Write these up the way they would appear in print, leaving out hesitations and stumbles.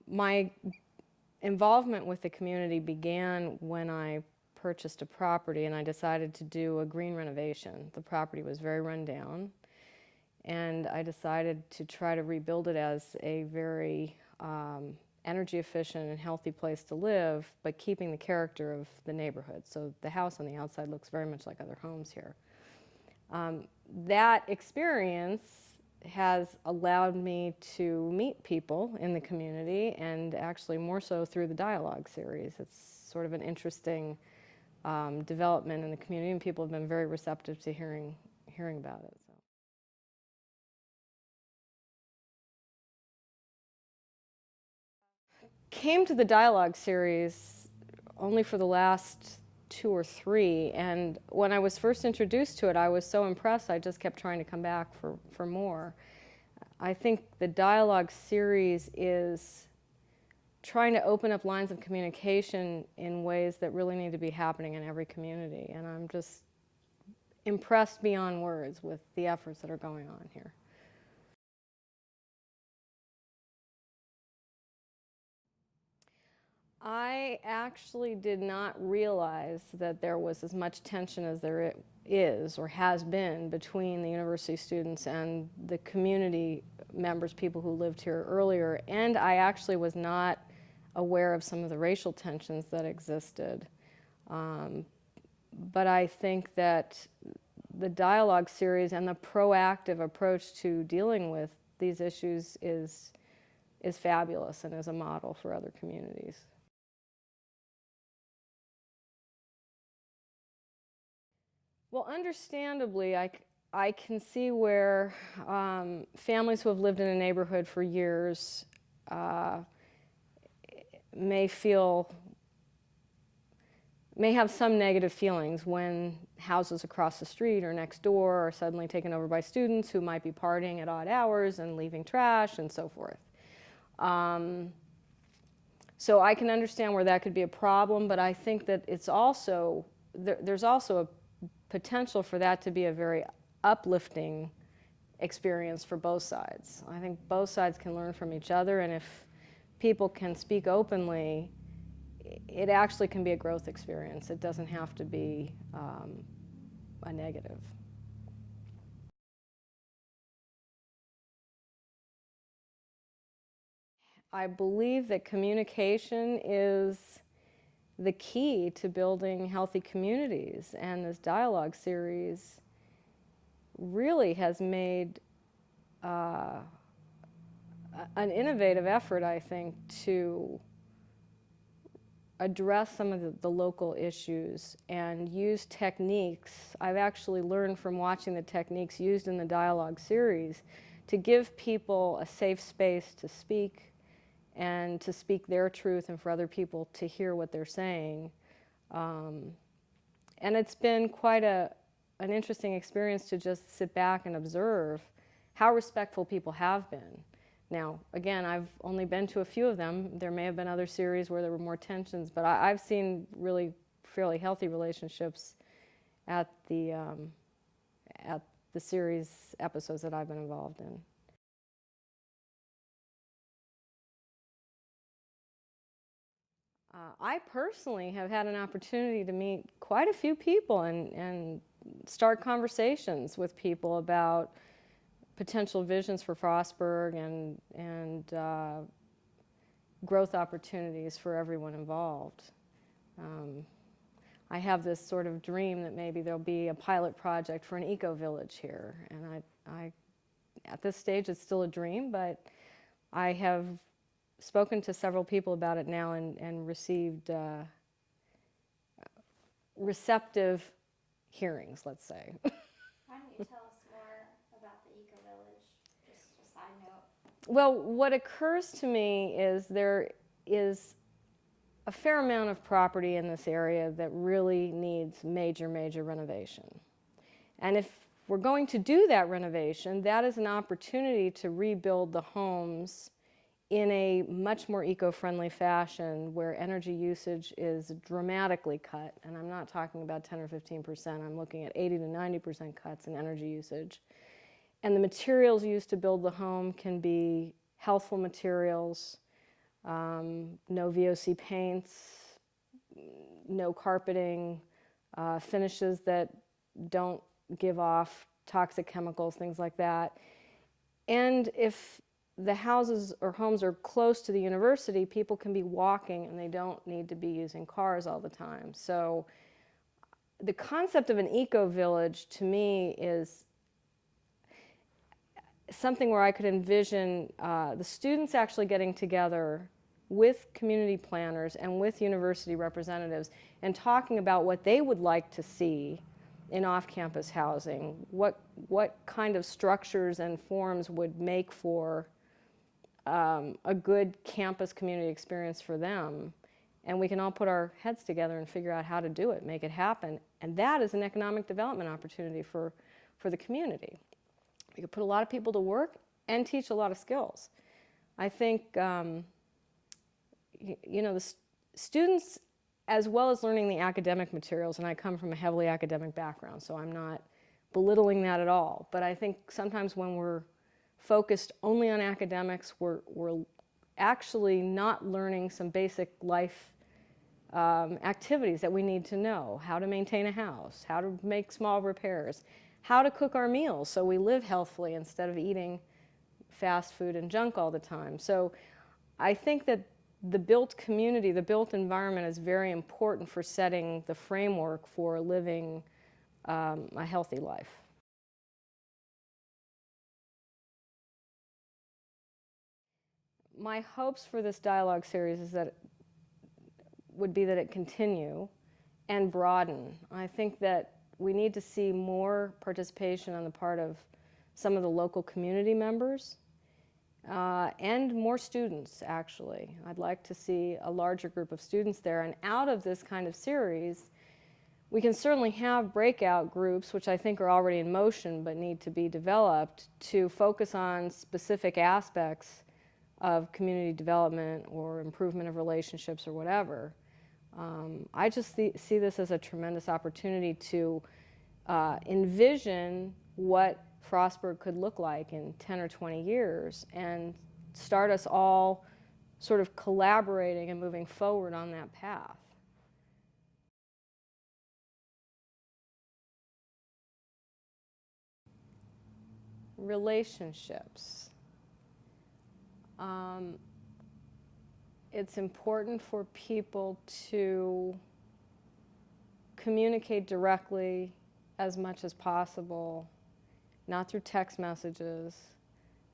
My involvement with the community began when I purchased a property and I decided to do a green renovation. The property was very run down, and I decided to try to rebuild it as a very energy efficient and healthy place to live, but keeping the character of the neighborhood. So the house on the outside looks very much like other homes here. That experience has allowed me to meet people in the community, and actually more so through the dialogue series. It's sort of an interesting development in the community, and people have been very receptive to hearing about it. So. Came to the dialogue series only for the last 2 or 3, and when I was first introduced to it, I was so impressed I just kept trying to come back for more. I think the dialogue series is trying to open up lines of communication in ways that really need to be happening in every community, and I'm just impressed beyond words with the efforts that are going on here. I actually did not realize that there was as much tension as there is or has been between the university students and the community members, people who lived here earlier, and I actually was not aware of some of the racial tensions that existed. But I think that the dialogue series and the proactive approach to dealing with these issues is fabulous and is a model for other communities. Well, understandably, I can see where families who have lived in a neighborhood for years may have some negative feelings when houses across the street or next door are suddenly taken over by students who might be partying at odd hours and leaving trash and so forth. So I can understand where that could be a problem, but I think that it's also, there's also a potential for that to be a very uplifting experience for both sides. I think both sides can learn from each other, and if people can speak openly, it actually can be a growth experience. It doesn't have to be a negative. I believe that communication is the key to building healthy communities, and this dialogue series really has made an innovative effort, I think, to address some of the local issues and use techniques. I've actually learned from watching the techniques used in the dialogue series to give people a safe space to speak and to speak their truth, and for other people to hear what they're saying. And it's been quite an interesting experience to just sit back and observe how respectful people have been. Now, again, I've only been to a few of them. There may have been other series where there were more tensions, but I've seen really fairly healthy relationships at the series episodes that I've been involved in. I personally have had an opportunity to meet quite a few people and start conversations with people about potential visions for Frostburg and growth opportunities for everyone involved. I have this sort of dream that maybe there'll be a pilot project for an eco-village here, and I at this stage it's still a dream, but I have spoken to several people about it now and received receptive hearings, let's say. Why don't you tell us more about the eco-village, just a side note? Well, what occurs to me is there is a fair amount of property in this area that really needs major, major renovation. And if we're going to do that renovation, that is an opportunity to rebuild the homes in a much more eco-friendly fashion where energy usage is dramatically cut. And I'm not talking about 10 or 15%, I'm looking at 80 to 90% cuts in energy usage. And the materials used to build the home can be healthful materials, no VOC paints, no carpeting, finishes that don't give off toxic chemicals, things like that. And if the houses or homes are close to the university, people can be walking and they don't need to be using cars all the time. So the concept of an eco-village to me is something where I could envision the students actually getting together with community planners and with university representatives and talking about what they would like to see in off-campus housing, what kind of structures and forms would make for a good campus community experience for them. And we can all put our heads together and figure out how to do it, make it happen. And that is an economic development opportunity for the community. We could put a lot of people to work and teach a lot of skills. I think, you know, the students, as well as learning the academic materials, and I come from a heavily academic background, so I'm not belittling that at all, but I think sometimes when we're focused only on academics, we're actually not learning some basic life activities that we need to know. How to maintain a house, how to make small repairs, how to cook our meals so we live healthfully instead of eating fast food and junk all the time. So I think that the built community, the built environment is very important for setting the framework for living a healthy life. My hopes for this dialogue series is that would be that it continue and broaden. I think that we need to see more participation on the part of some of the local community members and more students, actually. I'd like to see a larger group of students there. And out of this kind of series, we can certainly have breakout groups, which I think are already in motion but need to be developed, to focus on specific aspects of community development or improvement of relationships or whatever. I just see this as a tremendous opportunity to envision what Frostburg could look like in 10 or 20 years and start us all sort of collaborating and moving forward on that path. Relationships. It's important for people to communicate directly as much as possible, not through text messages,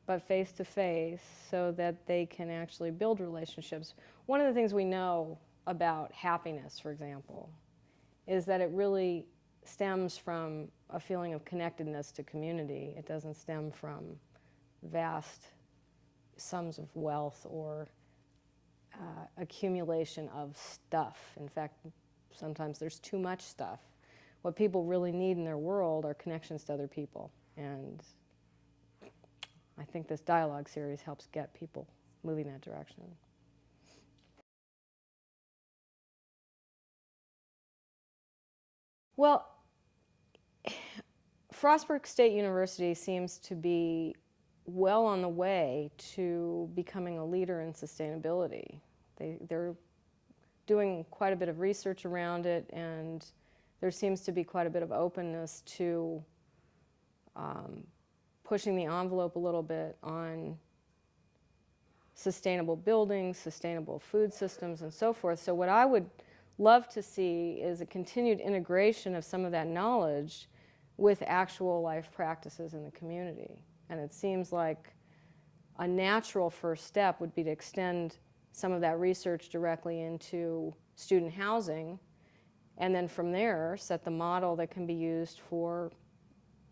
but face to face, so that they can actually build relationships. One of the things we know about happiness, for example, is that it really stems from a feeling of connectedness to community. It doesn't stem from vast sums of wealth or accumulation of stuff. In fact, sometimes there's too much stuff. What people really need in their world are connections to other people. And I think this dialogue series helps get people moving that direction. Well, Frostburg State University seems to be well on the way to becoming a leader in sustainability. They're doing quite a bit of research around it, and there seems to be quite a bit of openness to pushing the envelope a little bit on sustainable buildings, sustainable food systems, and so forth. So what I would love to see is a continued integration of some of that knowledge with actual life practices in the community. And it seems like a natural first step would be to extend some of that research directly into student housing, and then from there set the model that can be used for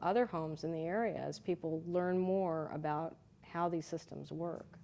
other homes in the area as people learn more about how these systems work.